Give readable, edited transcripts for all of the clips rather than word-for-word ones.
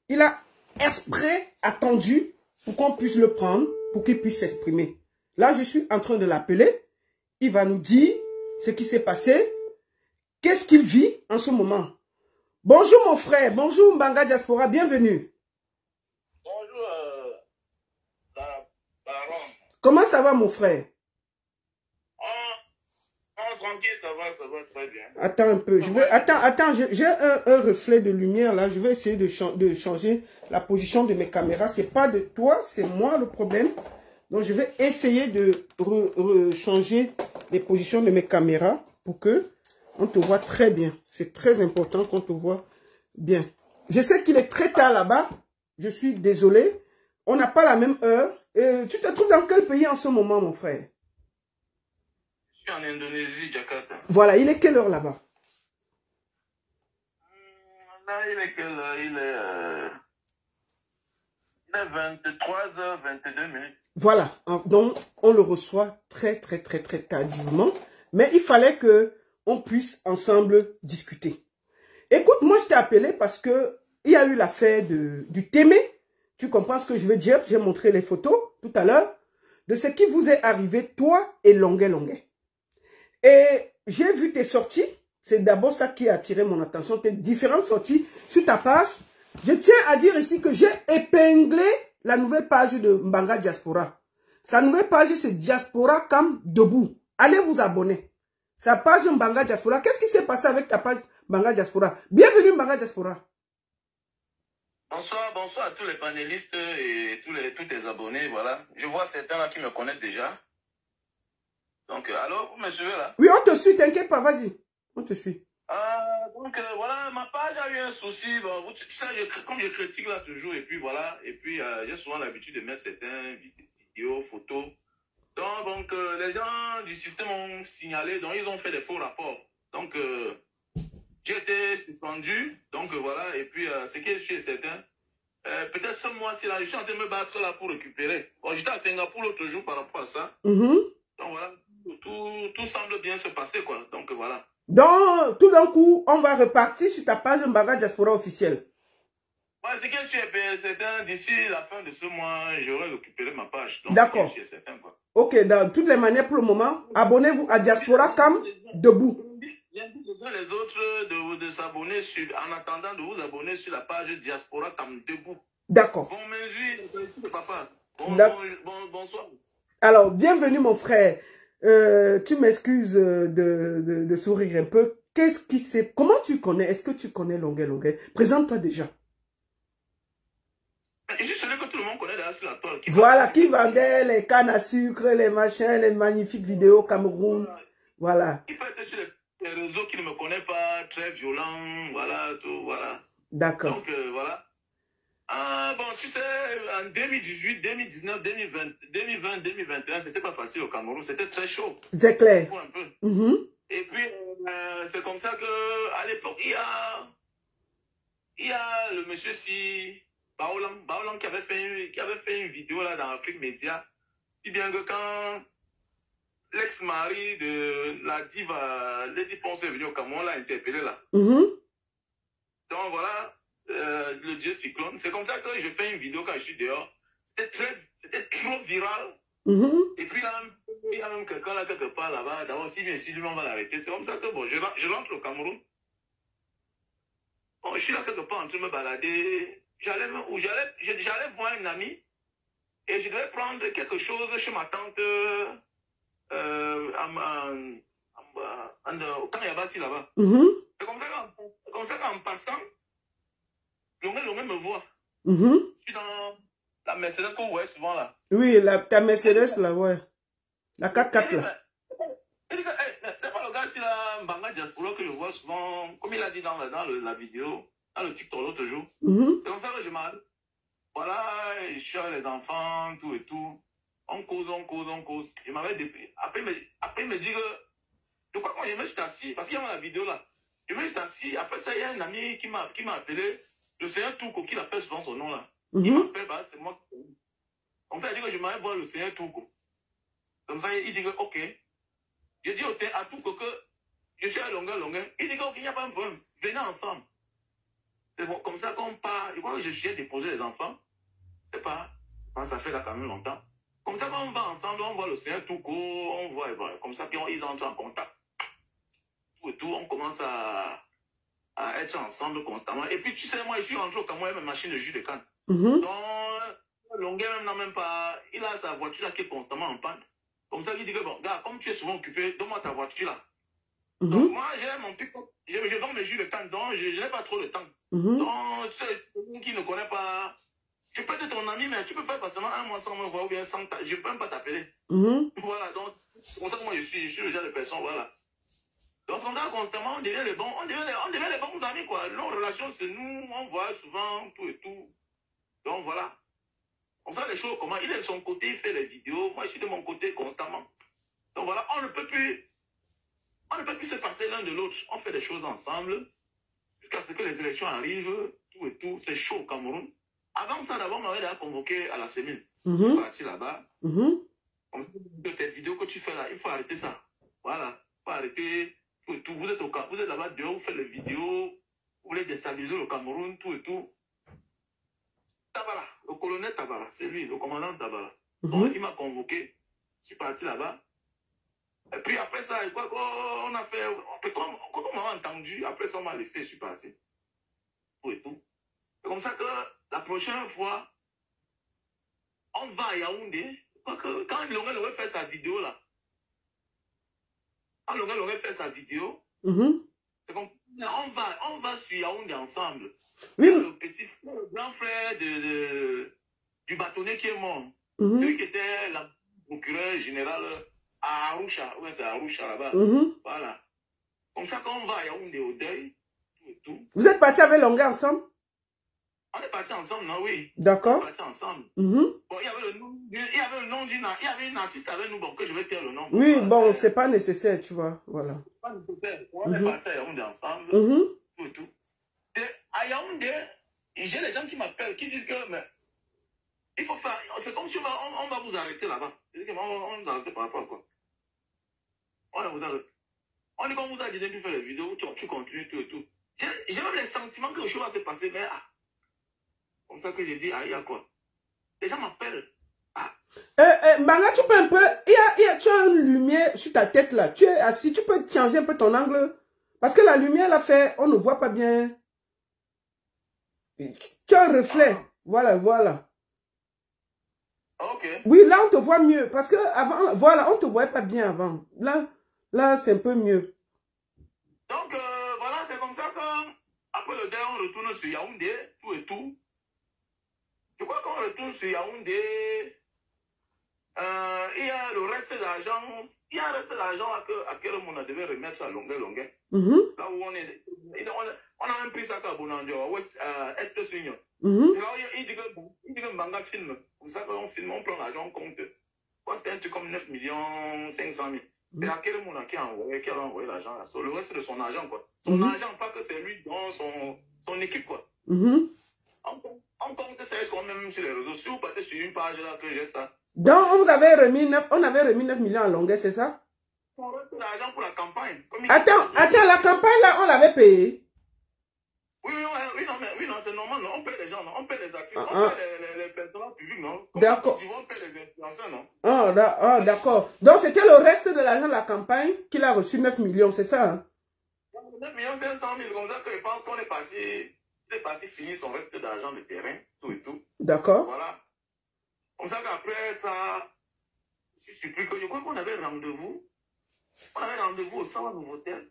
Il a exprès attendu pour qu'on puisse le prendre, pour qu'il puisse s'exprimer. Là, je suis en train de l'appeler. Il va nous dire ce qui s'est passé. Qu'est-ce qu'il vit en ce moment? Bonjour mon frère, bonjour Mbanga Diaspora, bienvenue. Bonjour, Baron. Comment ça va mon frère? Tranquille, ça va très bien. Attends un peu, attends, j'ai un reflet de lumière là, je vais essayer de changer la position de mes caméras. C'est pas de toi, c'est moi le problème. Donc je vais essayer de changer les positions de mes caméras pour que on te voit très bien. C'est très important qu'on te voit bien. Je sais qu'il est très tard là-bas. Je suis désolé. On n'a pas la même heure. Tu te trouves dans quel pays en ce moment, mon frère? Je suis en Indonésie, Jakarta. Voilà, il est quelle heure là-bas? Là, il est quelle heure? Il est 23h22. Voilà. Donc, on le reçoit très tardivement. Mais il fallait que on puisse ensemble discuter. Écoute, moi je t'ai appelé parce que il y a eu l'affaire du Témé. Tu comprends ce que je veux dire? J'ai montré les photos tout à l'heure de ce qui vous est arrivé, toi et Longuet. Et j'ai vu tes sorties. C'est d'abord ça qui a attiré mon attention. Tes différentes sorties sur ta page. Je tiens à dire ici que j'ai épinglé la nouvelle page de Mbanga Diaspora. Sa nouvelle page, c'est Diaspora Cam Debout. Allez vous abonner. Sa page Mbanga Diaspora. Qu'est-ce qui s'est passé avec ta page Mbanga Diaspora? Bienvenue Mbanga Diaspora. Bonsoir à tous les panélistes et tous tes abonnés, voilà. Je vois certains là qui me connaissent déjà. Donc, allô, vous me suivez là? Oui, on te suit, t'inquiète pas, vas-y. On te suit. Voilà, ma page a eu un souci. Bon, tu sais, comme je critique là toujours, et puis voilà. Et puis, j'ai souvent l'habitude de mettre certaines vidéos, photos. Donc, les gens du système ont signalé, donc ils ont fait des faux rapports. Donc, j'ai été suspendu, donc voilà, et puis ce qui est sûr et certain, peut-être ce mois-ci là, je suis en train de me battre là pour récupérer. Bon, j'étais à Singapour l'autre jour par rapport à ça. Donc voilà, tout semble bien se passer, quoi. Donc voilà. Donc, tout d'un coup, on va repartir sur ta page Mbanga Diaspora officielle. Ouais, ce qui est sûr et certain, d'ici la fin de ce mois, j'aurai récupéré ma page. D'accord. Ok, dans toutes les manières pour le moment, abonnez-vous à Diaspora Cam Debout. J'invite les autres de s'abonner en attendant de vous abonner sur la page Diaspora Cam Debout. D'accord. Bon, merci, papa. Bonsoir. Alors, bienvenue mon frère. Tu m'excuses de sourire un peu. Qu'est-ce qui s'est... Comment tu connais? Est-ce que tu connais Longuet? Présente-toi déjà. C'est juste celui que tout le monde connaît là sur la toile. Voilà, qui vendait les cannes à sucre, les machins, les magnifiques vidéos Cameroun. Voilà. Il peut être sur les réseaux qui ne me connaissent pas, très violent, voilà, tout, voilà. D'accord. Donc, voilà. Bon, tu sais, en 2018, 2019, 2020, 2021, c'était pas facile au Cameroun, c'était très chaud. C'est clair. Un peu. Et puis, c'est comme ça que à l'époque, il y a le monsieur Baolang qui avait fait une vidéo là dans Afrique Média, si bien que quand l'ex-mari de la diva Lady Ponce est venu au Cameroun, on l'a interpellé là. Donc voilà, le dieu cyclone. C'est comme ça que je fais une vidéo quand je suis dehors. C'était trop viral. Et puis là, il y a même quelqu'un là quelque part là-bas. D'abord, si bien si lui on va l'arrêter. C'est comme ça que bon, je rentre au Cameroun. Bon, je suis là quelque part en train de me balader. J'allais voir un ami et je devais prendre quelque chose chez ma tante quand il y avait là-bas. C'est comme ça qu'en passant, Longuet me voit. Je suis dans la Mercedes que vous voyez souvent là. Oui, ta Mercedes là, ouais. La 4x4 là. Il dit que c'est pas le gars ici là, Mbanga Diaspora, que je vois souvent, comme il a dit dans la vidéo, dans le TikTok l'autre jour. C'est comme ça que je m'arrête. Voilà, je suis avec les enfants, tout et tout. On cause. Je m'avais déprimé. Après, il me dit que, de quoi quand je me suis assis, parce qu'il y a la vidéo là. Je me suis assis, après ça, il y a un ami qui m'a appelé, le Seigneur Touko, qui l'appelle souvent son nom là. Il m'appelle, bah, c'est moi. Comme ça, il dit que je m'allais voir le Seigneur Touko. Comme ça, il dit que, ok. Je dis à Touko que je suis à Longuet. Il dit qu'il n'y a pas un problème. Venez ensemble. C'est bon, comme ça qu'on part. Je crois que je suis déposé les enfants. C'est pas, ça fait là quand même longtemps. Comme ça, quand on va ensemble, on voit le Seigneur tout court, on voit, comme ça, puis ils entrent en contact. Tout et tout, on commence à être ensemble constamment. Et puis, tu sais, moi, je suis rentré au Cameroun avec ma machine de jus de canne. Donc, Longuet même n'a même pas, il a sa voiture là qui est constamment en panne. Comme ça, il dit que, bon, gars, comme tu es souvent occupé, donne-moi ta voiture là. Donc, moi, j'ai mon pick-up, je vends mes jus de canne, donc je n'ai pas trop de temps. Donc, tu sais, quelqu'un qui ne connaît pas, tu peux être ton ami, mais tu peux faire facilement un mois sans me voir ou bien sans, je ne peux même pas t'appeler. Voilà, donc, comme ça, moi, je suis le genre de personne, voilà. Donc, on a constamment, on devient les bons amis, quoi. Nos relations, c'est nous, on voit souvent, tout et tout. Donc, voilà. Comme ça, les choses, comment il est de son côté, il fait les vidéos, moi, je suis de mon côté constamment. Donc, voilà, on ne peut plus se passer l'un de l'autre. On fait des choses ensemble, jusqu'à ce que les élections arrivent, tout et tout. C'est chaud au Cameroun. Avant ça, d'abord, on m'avait déjà convoqué à la Sémine. Je suis parti là-bas. Comme ça, tes vidéos que tu fais là, il faut arrêter ça. Voilà. Il faut arrêter tout et tout. Vous êtes là-bas dehors, vous faites les vidéos, vous voulez déstabiliser le Cameroun, tout et tout. Tabara, le colonel Tabara, c'est lui, le commandant Tabara. Donc, il m'a convoqué. Je suis parti là-bas. Et puis après ça, quoi, on a fait, quand on m'a entendu, après ça, on m'a laissé, je suis parti. Tout et tout. C'est comme ça que la prochaine fois, on va à Yaoundé. Quand Longuet aurait fait sa vidéo là, quand Longuet aurait fait sa vidéo, c'est comme ça, on va sur Yaoundé ensemble. Oui. Le grand frère du bâtonnier qui est mort, celui qui était le procureur général à Arusha, ouais, c'est Arusha là-bas. Voilà. Comme ça, quand on va à Yaoundé au deuil, tout et tout. Vous êtes partis avec Longuet ensemble? On est partis ensemble, non, oui. D'accord. On est partis ensemble. Bon, il y avait le nom d'une artiste avec nous, bon, que je vais taire le nom. Oui, voilà, bon, c'est pas nécessaire, tu vois, voilà. Pas nécessaire. On est partis à Yaoundé ensemble, tout et tout. Et à Yaoundé, j'ai les gens qui m'appellent, qui disent que, mais, il faut faire, c'est comme si on va vous arrêter là-bas. On vous arrête par rapport à quoi? On va vous arrêter. On dit qu'on vous a dit de faire les vidéos, tu continues, tout et tout. J'ai même les sentiments que le show va se passer, mais comme ça que j'ai dit, il y a quoi? Les gens m'appellent. Mbanga, tu peux un peu, tu as une lumière sur ta tête là, tu es assis, tu peux changer un peu ton angle, parce que la lumière là fait, on ne voit pas bien. Tu as un reflet, voilà. Ok. Oui, là on te voit mieux, parce que avant, voilà, on te voyait pas bien avant. Là c'est un peu mieux. Donc voilà, c'est comme ça qu'après le deuil, on retourne sur Yaoundé, tout et tout. Je crois qu'on retourne sur Yaoundé. Il y a le reste de l'argent. Il y a un reste d'argent à quel on devait remettre à Longuet. Là où on est. On a même pris ça à Bonandio, à Est Union. C'est là où il dit que Mbanga filme. Comme ça, quand on filme, on prend l'argent en compte. Parce qu'il y a un truc comme 9 500 000. C'est à quel moment qui a envoyé l'argent là. So, le reste de son argent, quoi. Son argent, pas que c'est lui dans son équipe, quoi. On compte ça quand même sur les réseaux. Si vous partez sur une page là que j'ai ça. Donc, on avait remis 9 millions à Longuet, c'est ça? On reste l'argent pour la campagne. Attends, la campagne là, on l'avait payé. Oui, non, c'est normal, non? On paie les gens, non? On paie les artistes, on paie les personnes publiques, non? D'accord. On paie les influenceurs, non? D'accord. Donc, c'était le reste de l'argent de la campagne qu'il a reçu 9 millions, c'est ça? Hein? 9 500 000, comme ça que je pense qu'on est parti finir son reste d'argent de terrain, tout et tout. D'accord. Voilà. Comme ça qu'après ça, je suis surpris que je crois qu'on avait rendez-vous. On avait rendez-vous au centre de l'hôtel.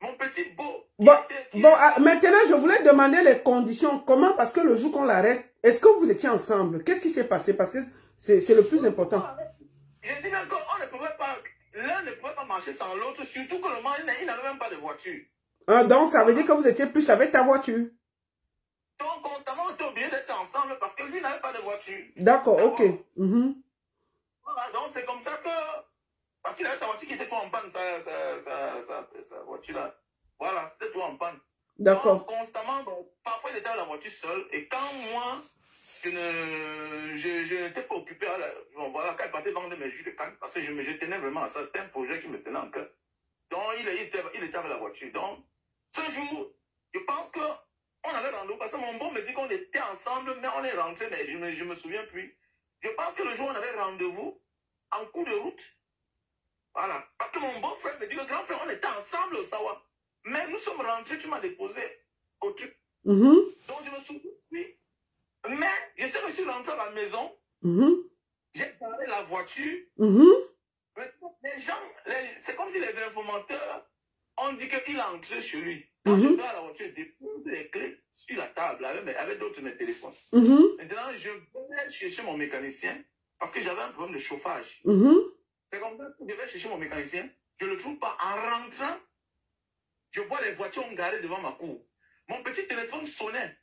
Mon petit beau. Maintenant, je voulais demander les conditions. Comment? Parce que le jour qu'on l'arrête, est-ce que vous étiez ensemble? Qu'est-ce qui s'est passé? Parce que c'est le plus important. J'ai dit même qu'on ne pouvait pas, l'un ne pouvait pas marcher sans l'autre, surtout que le mari, il n'avait même pas de voiture. Donc, ça veut dire que vous étiez plus avec ta voiture? Donc, constamment, on était obligé d'être ensemble parce que lui n'avait pas de voiture. D'accord, ok. Voilà, donc c'est comme ça que... Parce qu'il avait sa voiture qui était pas en panne, sa voiture là. Voilà, c'était tout en panne. D'accord. Donc, constamment, parfois il était à la voiture seul. Et quand moi, je n'étais pas occupé, voilà, quand il partait vendre mes jus de canne, parce que je tenais vraiment à ça, c'était un projet qui me tenait en cœur. Donc, il était avec la voiture. Donc, ce jour, je pense que On avait rendez-vous parce que mon bon me dit qu'on était ensemble, mais on est rentré, mais je me souviens plus. Je pense que le jour où on avait rendez-vous, en cours de route, voilà. Parce que mon beau-frère me dit, le grand frère, on était ensemble au Sawa. Mais nous sommes rentrés, tu m'as déposé au truc. Donc je me souviens, oui. Mais je sais que je suis rentré à la maison, j'ai parlé la voiture. Les gens, c'est comme si les informateurs ont dit qu'il est entré chez lui. Quand je vais à la voiture, je dépose les clés sur la table avec d'autres mes téléphones. Maintenant, je vais chercher mon mécanicien parce que j'avais un problème de chauffage. C'est comme ça que je vais chercher mon mécanicien. Je ne le trouve pas. En rentrant, je vois les voitures garées devant ma cour. Mon petit téléphone sonnait.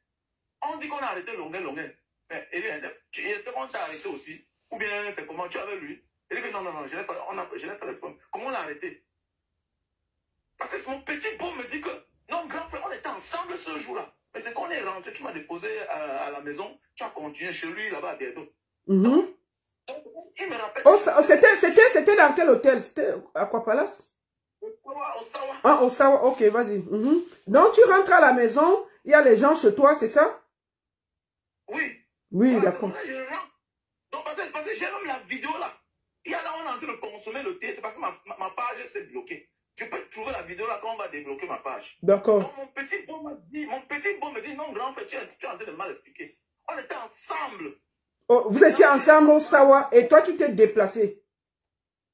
On dit qu'on a arrêté Longuet. Mais est-ce qu'on t'a arrêté aussi? Ou bien c'est comment tu es avec lui? Il dit que non, je n'ai pas le problème. Comment on l'a arrêté? Parce que mon petit beau me dit que non, grand frère, on était ensemble ce jour-là. Mais c'est qu'on est rentré, tu m'as déposé à la maison, tu as continué chez lui là-bas à bientôt. Donc, il me rappelle. Oh, c'était dans quel hôtel? C'était Aquapalace? Osawa. Ah, Osawa, ok, vas-y. Donc, tu rentres à la maison, il y a les gens chez toi, c'est ça? Oui. Oui, voilà, d'accord. Donc, parce que j'ai même la vidéo là. Il y a là, on est en train de consommer le thé, c'est parce que ma page s'est bloquée. Je peux trouver la vidéo là quand on va débloquer ma page. D'accord. Donc, mon petit beau me dit, non, grand frère, tu es en train de mal expliquer. On était ensemble. Oh, vous étiez ensemble au Sawa et toi, tu t'es déplacé.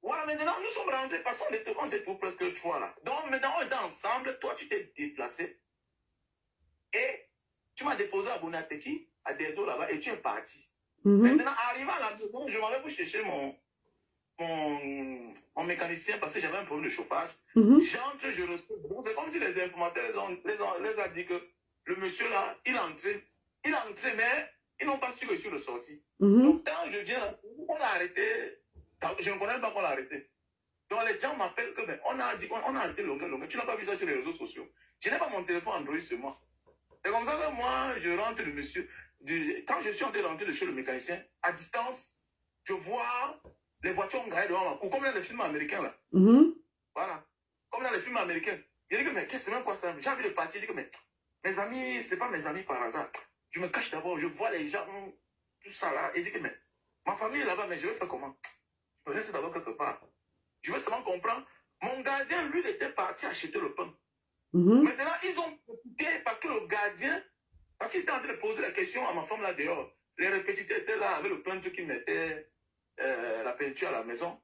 Voilà, maintenant, nous sommes rentrés parce qu'on était tout presque 3 là. Donc, maintenant, on était ensemble, toi, tu t'es déplacé. Et tu m'as déposé à Bonateki, à Dedo là-bas, et tu es parti. Maintenant, arrivant à la maison, je m'avais pour chercher mon mécanicien parce que j'avais un problème de chauffage. J'entre, je reçois. C'est comme si les informateurs les a dit que le monsieur là, il est entré, mais ils n'ont pas su que je suis ressorti. Donc quand je viens, on l'a arrêté. Je ne connais pas qu'on l'a arrêté. Donc les gens m'appellent que on a dit qu'on a arrêté Longuet. Tu n'as pas vu ça sur les réseaux sociaux. Je n'ai pas mon téléphone Android sur moi. C'est comme ça que moi, je rentre le monsieur. Quand je suis en train de rentrer chez le mécanicien, à distance, je vois les voitures garées devant ma cour, comme dans les films américains là. Voilà. Comme dans les films américains. Il dit que, mais qu'est-ce que c'est même quoi ça? J'ai envie de partir. Il dit que, mais mes amis, c'est pas mes amis par hasard. Je me cache d'abord, je vois les gens, tout ça là. Il dit que, mais ma famille est là-bas, mais je vais faire comment? Je peux rester d'abord quelque part. Je veux seulement comprendre. Mon gardien, lui, il était parti acheter le pain. Maintenant, ils ont profité parce que le gardien, parce qu'il était en train de poser la question à ma femme là dehors. Les répétiteurs étaient là avec le peintre qui mettait la peinture à la maison.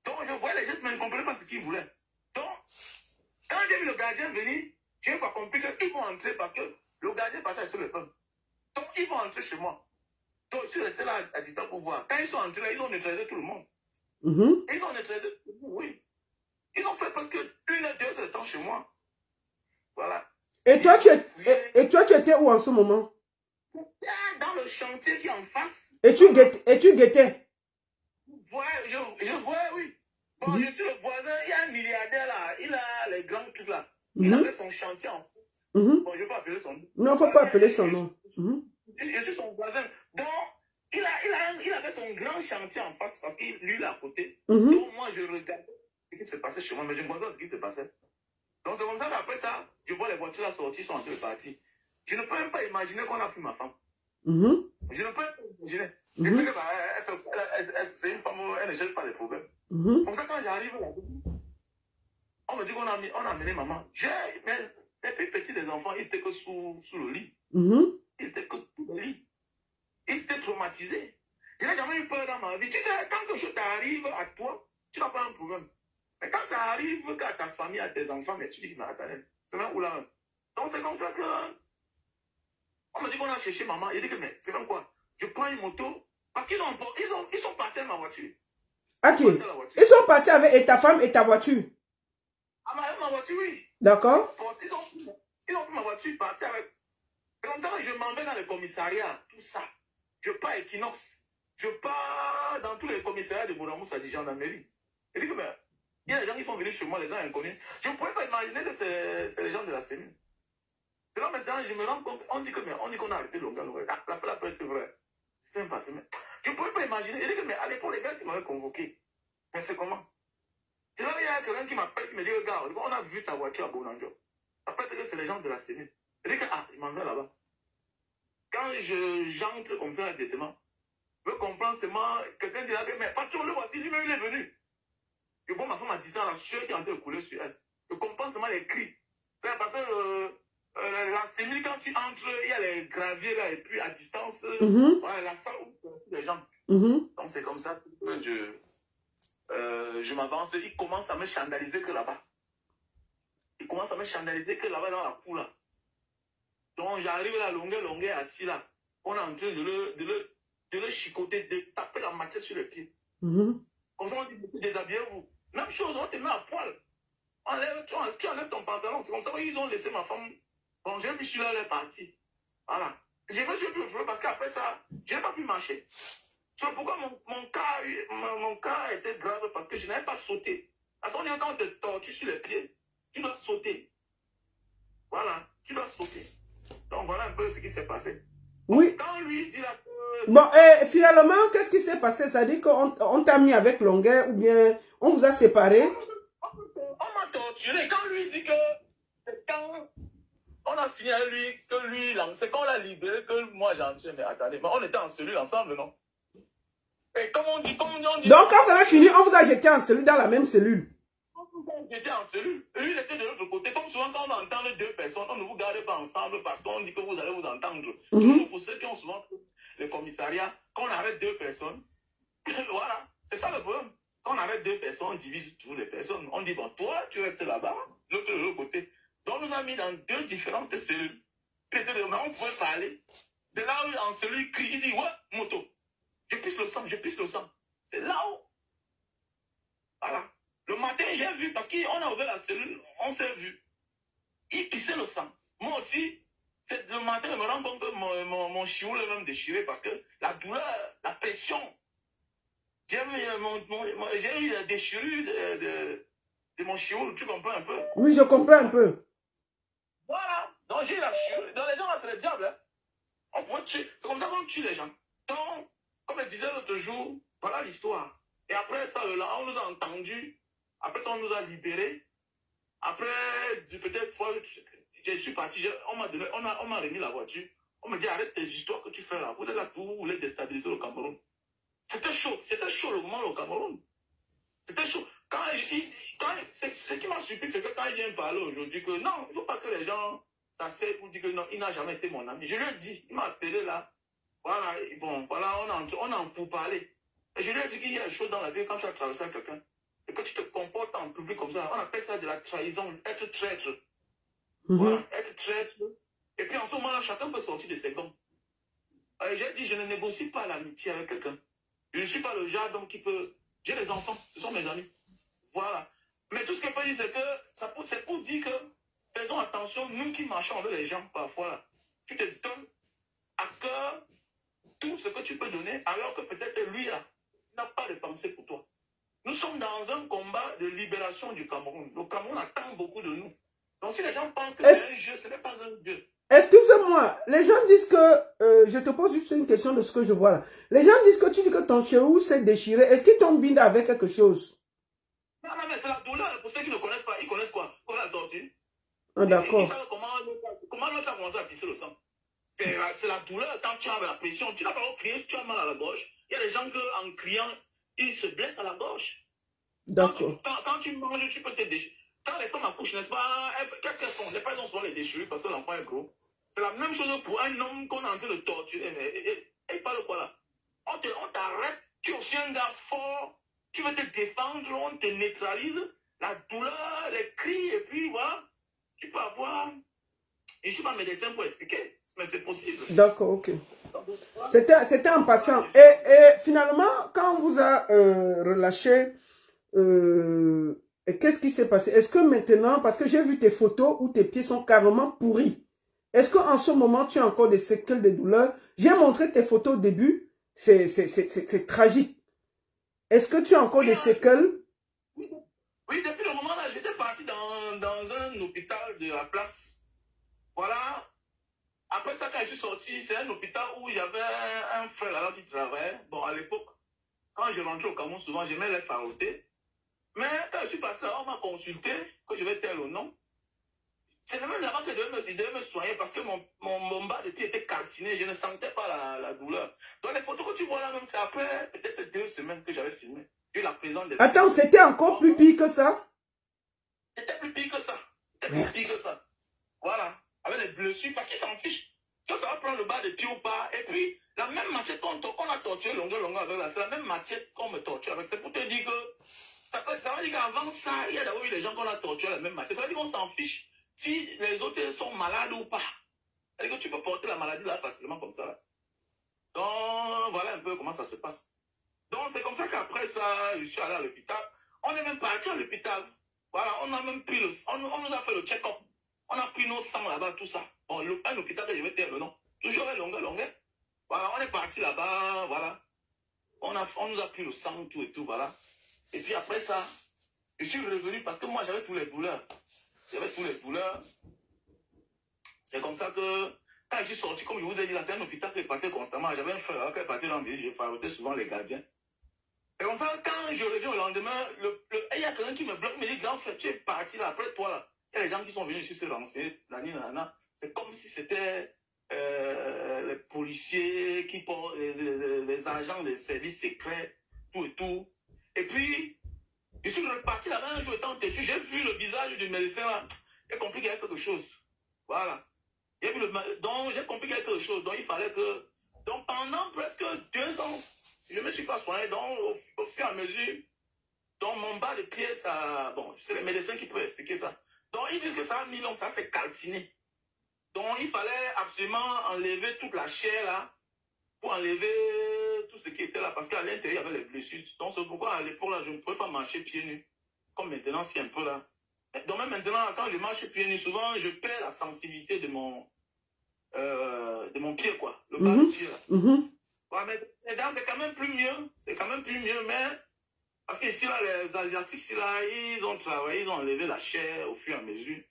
Donc, je voyais les gestes, mais je ne comprenais pas ce qu'ils voulaient. Donc, quand j'ai vu le gardien venir, j'ai pas compris qu'ils vont entrer parce que le gardien partait acheter le pain. Donc, ils vont entrer chez moi. Donc, je suis resté là à distance pour voir. Quand ils sont entrés là, ils ont neutralisé tout le monde. Ils ont neutralisé tout le monde, oui. Ils ont fait presque 1 heure, 2 heures de temps chez moi. Voilà. Et toi, tu étais où en ce moment? Dans le chantier qui est en face. Et tu guettais? Je vois, oui. Bon, je suis le voisin, il y a un milliardaire là, il a les grands trucs là. Il avait son chantier en face. Bon, je ne vais pas appeler son nom. Non, il ne faut pas appeler son nom. Je suis son voisin. Donc, il avait son grand chantier en face parce qu'il lui, il est à côté. Donc, moi, je regardais ce qui se passait chez moi, mais je ne comprenais pas ce qui se passait. Donc, c'est comme ça qu'après ça, je vois les voitures là sortir, sont en train de partir. Je ne peux même pas imaginer qu'on a pris ma femme. Je ne peux pas imaginer. Je sais que c'est une femme, elle ne cherche pas les problèmes. Comme ça, quand j'arrive là, on me dit qu'on a amené maman. Les plus petits des enfants, ils étaient que sous le lit. Ils étaient que sous le lit. Ils étaient traumatisés. Je n'ai jamais eu peur dans ma vie. Tu sais, quand quelque chose t'arrive à toi, tu n'as pas un problème. Mais quand ça arrive à ta famille, à tes enfants, mais tu dis, mais attendez, c'est même où là. Donc c'est comme ça que on me dit qu'on a cherché maman. Il dit que, mais c'est comme quoi? Je prends une moto, parce qu'ils sont partis avec ma voiture. Ok. Ils sont partis avec ta femme et ta voiture. Avec ma voiture, oui. D'accord. Ils ont pris ma voiture, partis avec. C'est comme ça que je m'en vais dans le commissariat, tout ça. Je pars à Equinox. Je pars dans tous les commissariats de Boudamous à gendarmerie. Il dit que, mais il y a des gens qui sont venus chez moi, les gens inconnus. Je ne pouvais pas imaginer que c'est les gens de la CENI. C'est là maintenant, je me rends compte, on dit qu'on a arrêté le gars. La peut être vraie. C'est un passé, mais je ne pouvais pas imaginer. Il dit que, mais à l'époque, les gars, ils m'avaient convoqué. Mais c'est comment? C'est là, il y a quelqu'un qui m'appelle, qui me dit, regarde, on a vu ta voiture à Bonanjo. Ça peut être que c'est les gens de la CENI. Je dis que, ah, il m'en va là-bas. Quand j'entre comme ça directement, je comprends seulement, quelqu'un dit là, mais patron, le voici, lui-même, il est venu. Je vois ma femme à distance, la sueur qui est en train de couler sur elle. Je comprends seulement les cris. Parce que la cellule, quand tu entres, il y a les graviers là, et puis à distance, voilà, la salle où les gens. Donc c'est comme ça que je m'avance. Il commence à me scandaliser que là-bas. Il commence à me scandaliser que là-bas dans la cour là. Donc j'arrive là, longueur, assis là. On est en train de le chicoter, de taper la machette sur le pied. Comme ça, on dit, déshabillez-vous. Même chose, on te met à poil. Tu enlèves ton pantalon. C'est comme ça qu'ils ont laissé ma femme. Bon, j'ai vu celui-là, elle est partie. Voilà. Je me suis plus flou parce qu'après ça, je n'ai pas pu marcher. C'est pourquoi mon cas était grave parce que je n'avais pas sauté. Parce qu'on est quand on te torture sur les pieds, tu dois sauter. Voilà, tu dois sauter. Donc voilà un peu ce qui s'est passé. Oui. Quand lui dit là. Bon, et finalement, qu'est-ce qui s'est passé? Ça dit qu'on t'a mis avec longueur ou bien on vous a séparés? On m'a torturé. Quand lui dit que quand on a fini avec lui, que lui lançait, quand on l'a libéré, que moi j'ai entré, mais attendez, mais on était en cellule ensemble, non? Et comme on dit. Donc quand vous avez fini, on vous a jeté en cellule, dans la même cellule. J'étais en cellule. Et lui, il était de l'autre côté. Comme souvent, quand on entend les deux personnes, on ne vous garde pas ensemble parce qu'on dit que vous allez vous entendre. Toujours pour ceux qui ont souvent le commissariat, quand on arrête deux personnes, voilà, c'est ça le problème. Quand on arrête deux personnes, on divise toutes les personnes. On dit, bon, toi, tu restes là-bas, l'autre de l'autre côté. Donc, on nous a mis dans deux différentes cellules. Mais on pouvait parler. C'est là où, en cellule, il crie, il dit, ouais, moto. Je pisse le sang, je pisse le sang. C'est là où. Voilà. Le matin, j'ai vu, parce qu'on a ouvert la cellule, on s'est vu. Il pissait le sang. Moi aussi, le matin, je me rends compte que mon chiot est même déchiré parce que la douleur, la pression. J'ai eu la déchirure de mon chiot, tu comprends un peu? Oui, je comprends un peu. Voilà. Donc j'ai eu la déchirure. Dans les gens, là, c'est le diable. Hein. On pouvait tuer. C'est comme ça qu'on tue les gens. Donc, comme je disais l'autre jour, voilà l'histoire. Et après ça, là, on nous a entendus. Après ça, on nous a libérés. Après, peut-être, je suis parti, on m'a remis la voiture. On m'a dit, arrête tes histoires que tu fais là. Vous êtes là pour vous voulez déstabiliser le Cameroun. C'était chaud le moment au Cameroun. C'était chaud. Ce qui m'a surpris, c'est que quand il vient parler aujourd'hui, que non, il ne faut pas que les gens s'asseyent pour dire que non, il n'a jamais été mon ami. Je lui ai dit, il m'a appelé là. Voilà, bon, voilà, on a pour parler. Et je lui ai dit qu'il y a des choses dans la vie quand tu as traversé quelqu'un. Et que tu te comportes en public comme ça, on appelle ça de la trahison, être traître. Voilà, être traître. Et puis en ce moment-là, chacun peut sortir de ses gants. J'ai dit, je ne négocie pas l'amitié avec quelqu'un. Je ne suis pas le genre d'homme qui peut... J'ai des enfants, ce sont mes amis. Voilà. Mais tout ce que je peux dire, c'est que c'est pour dire que faisons attention, nous qui marchons avec les gens parfois, là, tu te donnes à cœur tout ce que tu peux donner, alors que peut-être lui, là, n'a pas de pensée pour toi. Nous sommes dans un combat de libération du Cameroun. Le Cameroun attend beaucoup de nous. Donc si les gens pensent que c'est un jeu, ce n'est pas un jeu. Excusez-moi, les gens disent que, je te pose juste une question de ce que je vois là. Les gens disent que tu dis que ton cheveu s'est déchiré. Est-ce qu'ils t'ont bindé avec quelque chose? Non, mais c'est la douleur. Pour ceux qui ne connaissent pas, ils connaissent quoi? Qu'on a torture. Ah, d'accord. Ils savent comment l'autre a commencé à pisser le sang. C'est la douleur. Quand tu as la pression, tu n'as pas crié si tu as mal à la gorge. Il y a des gens qui, en criant, ils se blessent à la gorge. D'accord. Quand tu manges, tu peux te déchirer. Quand les femmes accouchent, n'est-ce pas? Qu'est-ce qu'elles font? Les femmes ont souvent les déchirures parce que l'enfant est gros. C'est la même chose pour un homme qu'on est en train de torturer. Mais il parle quoi là? On t'arrête, tu es aussi un gars fort, tu veux te défendre, on te neutralise, la douleur, les cris, et puis voilà, tu peux avoir... Je ne suis pas médecin pour expliquer, mais c'est possible. D'accord, ok. C'était en passant. Et finalement, quand on vous a relâché, qu'est-ce qui s'est passé? Est-ce que maintenant, parce que j'ai vu tes photos où tes pieds sont carrément pourris, est-ce qu'en ce moment, tu as encore des séquelles de douleur? J'ai montré tes photos au début, c'est tragique. Est-ce que tu as encore des séquelles? Oui, depuis le moment là, j'étais parti dans un hôpital de la place. Voilà. Après ça, quand je suis sorti, c'est un hôpital où j'avais un frère là qui travaillait. Bon, à l'époque, quand je rentrais au Cameroun, souvent, j'aimais les faroter. Mais quand je suis parti là, on m'a consulté, que je vais taire le nom. C'est même là-bas que je devais me soigner parce que mon bas de pied était calciné. Je ne sentais pas la douleur. Donc les photos que tu vois là même, c'est après peut-être 2 semaines que j'avais filmé. Et la présence des... Attends, c'était encore plus pire que ça? C'était plus pire que ça. C'était plus pire que ça. Voilà. Avec les blessures, parce qu'ils s'en fichent. Que ça va prendre le bas de pied ou pas. Et puis, la même machette qu'on a torturé longueur avec là, c'est la même machette qu'on me torture avec. C'est pour te dire que ça veut dire qu'avant ça, il y a d'abord eu les gens qu'on a torturé la même machette. Ça veut dire qu'on s'en fiche si les autres sont malades ou pas. C'est-à-dire que tu peux porter la maladie là facilement comme ça. Là. Donc, voilà un peu comment ça se passe. Donc, c'est comme ça qu'après ça, je suis allé à l'hôpital. On est même parti à l'hôpital. Voilà, on a même pris on nous a fait le check-up. On a pris nos sangs là-bas, tout ça. Bon, un hôpital que je vais taire le nom. Toujours longueur. Voilà, on est parti là-bas, voilà. On nous a pris le sang, tout et tout, voilà. Et puis après ça, je suis revenu parce que moi, j'avais tous les douleurs. C'est comme ça que, quand je suis sorti, comme je vous ai dit, là, c'est un hôpital qui partait constamment. J'avais un frère qui partait dans le ville, je faisais souvent les gardiens. C'est comme ça, quand je reviens au lendemain, il y a quelqu'un qui me bloque, me dit, grand frère, tu es parti là, après toi là. Il y a les gens qui sont venus ici se renseigner, c'est comme si c'était les policiers qui portent, les agents des services secrets, tout et tout. Et puis, je suis reparti là-bas un jour étant têtu, j'ai vu le visage du médecin là, j'ai compris qu'il y avait quelque chose. Voilà. Donc, j'ai compris qu'il y avait quelque chose. Donc, il fallait que, donc pendant presque 2 ans, je ne me suis pas soigné. Donc, au fur et à mesure, donc mon bas de pied, ça, bon, c'est les médecins qui peuvent expliquer ça. Donc, ils disent que ça a mis long, ça s'est calciné. Donc, il fallait absolument enlever toute la chair là, pour enlever tout ce qui était là, parce qu'à l'intérieur, il y avait les blessures. Donc, c'est pourquoi à l'époque là, je ne pouvais pas marcher pieds nus. Comme maintenant, c'est un peu là. Donc, même maintenant, quand je marche pieds nus, souvent, je perds la sensibilité de mon pied, quoi. Le bas du pied là. Ouais, mais c'est quand même plus mieux, mais parce que ici, là, les Asiatiques, ici, là, ils ont travaillé, ils ont enlevé la chair au fur et à mesure.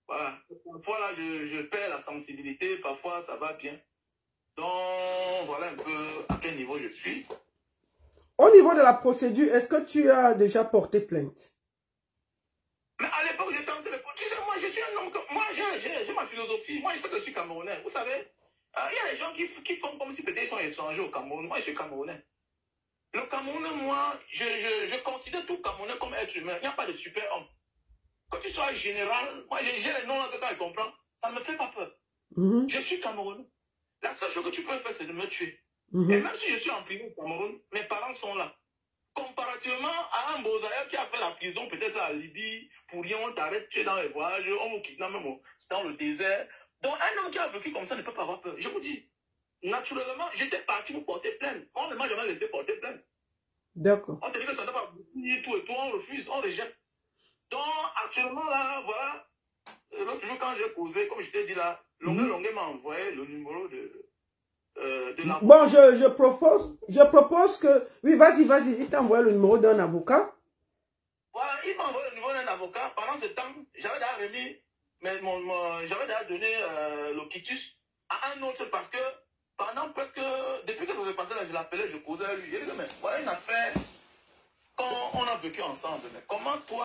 Voilà. Parfois, là, je perds la sensibilité, parfois, ça va bien. Donc, voilà un peu à quel niveau je suis. Au niveau de la procédure, est-ce que tu as déjà porté plainte? Mais à l'époque, j'ai tenté le... Tu sais, moi, je suis un homme... Moi, j'ai ma philosophie. Moi, je sais que je suis Camerounais. Vous savez, il y a des gens qui font comme si peut-être ils sont étrangers au Cameroun. Moi, je suis Camerounais. Le Camerounais, moi, je considère tout Camerounais comme être humain. Il n'y a pas de super-homme. Quand tu sois général, moi, j'ai les noms là que quand je comprends, ça ne me fait pas peur. Je suis Camerounais. La seule chose que tu peux faire, c'est de me tuer. Et même si je suis en prison au Cameroun, mes parents sont là. Comparativement à un Bozaïa qui a fait la prison, peut-être à Libye, pour rien, on t'arrête, tu es dans les voyages, on vous kidnappe même dans le désert. Donc, un homme qui a vécu comme ça ne peut pas avoir peur. Je vous dis, naturellement, j'étais parti pour porter plainte. On ne m'a jamais laissé porter plainte. D'accord. On te dit que ça ne doit pas bouger tout et tout, on refuse, on rejette. Donc, actuellement, là, voilà, l'autre jour, quand j'ai posé, comme je t'ai dit là, Longueur m'a envoyé le numéro de l'avocat. Bon, je propose que... Oui, vas-y, il t'a envoyé le numéro d'un avocat. Voilà, il m'a envoyé le numéro d'un avocat. Pendant ce temps, j'avais déjà remis, j'avais déjà donné le quitus à un autre parce que pendant presque, depuis que ça s'est passé là, je l'appelais, je causais à lui. Il dit, mais voilà une affaire qu'on a vécu ensemble. Mais comment toi,